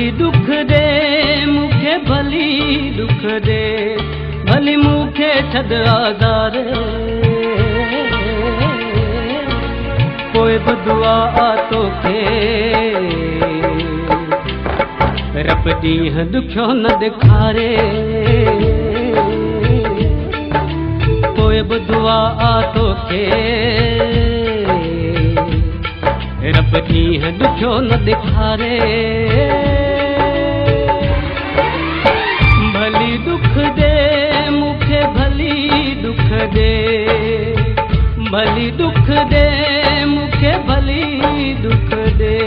भली दुख दे मुखे भली दुख दे भली मुखे छद आज़ारे कोई बदुआ तोखे रब ॾींहुं दुखियो न ॾेखारे कोई बदुआ तोखे रब ॾींहुं दुखियो न ॾेखारे भली दुख दे मुखे भली दुख दे भली दुख दे मुखे भली दुख दे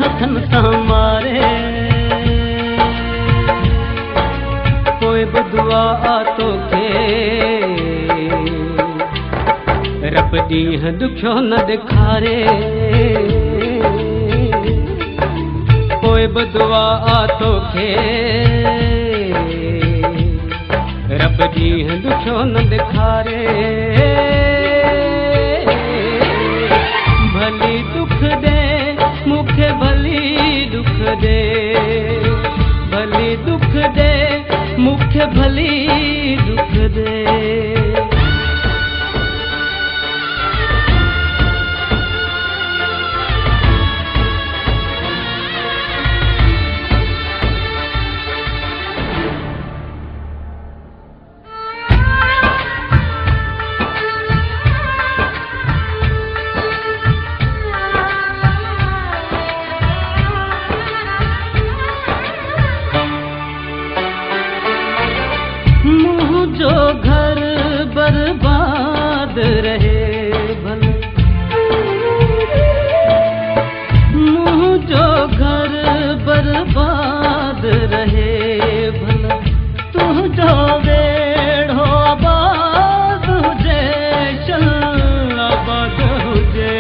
हथन मारे कोई बदुआ तोखे रब ॾींहुं दुखियो न ॾेखारे कोई बदुआ तोखे रब ॾींहुं दुखियो न ॾेखारे भली दुख दे मुखे भली दुख दे भली दुख दे मुखे भली दुख दे जो घर बर्बाद रहे भले मुँह जो घर बर्बाद रहे भले तू जो वेड़ो आबाद हुजे चल आबाद हुजे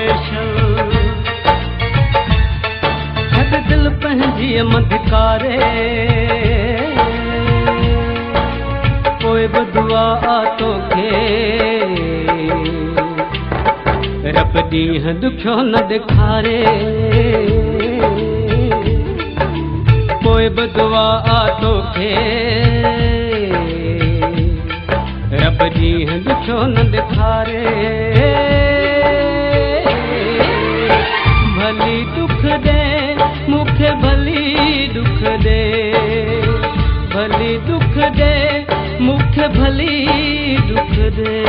छद दिल पंहिंजी मधकारे कोई बदुआ तोखे रब ॾींहुं दुखियो न ॾेखारे कोई बदुआ तोखे रब ॾींहुं दुखियो न ॾेखारे भली दुख दे मुखे भली दुख दे भली दुख दे मुखे भली दुख दे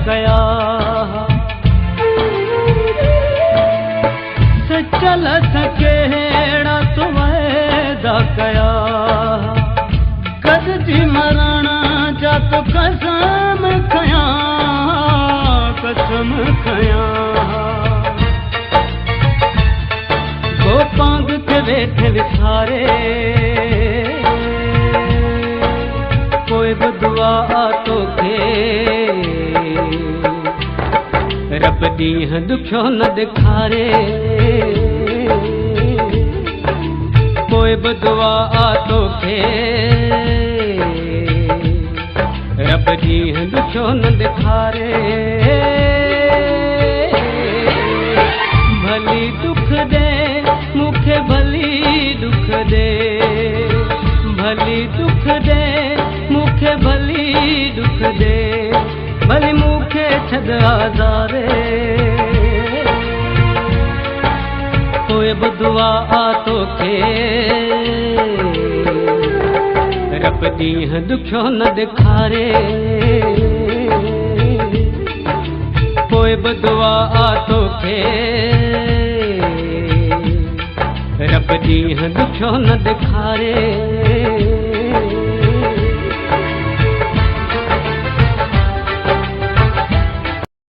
कया सचल सकेड़ा तो वायदा कया गॾिजी मरण जा तो कसम खया गोपांग के वेठे विसारे कोई बदुआ तोखे रब ॾींहं ॾुखियो न ॾेखारे पोइ बि दुआ तोखे रब ॾींहं ॾुखियो न ॾेखारे भली दुख दे मूंखे भली दुख दे भली दुख दे मूंखे भली दुख दे भली मूंखे छॾ आज़ारे पोइ बि दुआ तोखे रब ॾींहं ॾुखियो न ॾेखारे पोइ बि दुआ तोखे रब ॾींहं ॾुखियो न ॾेखारे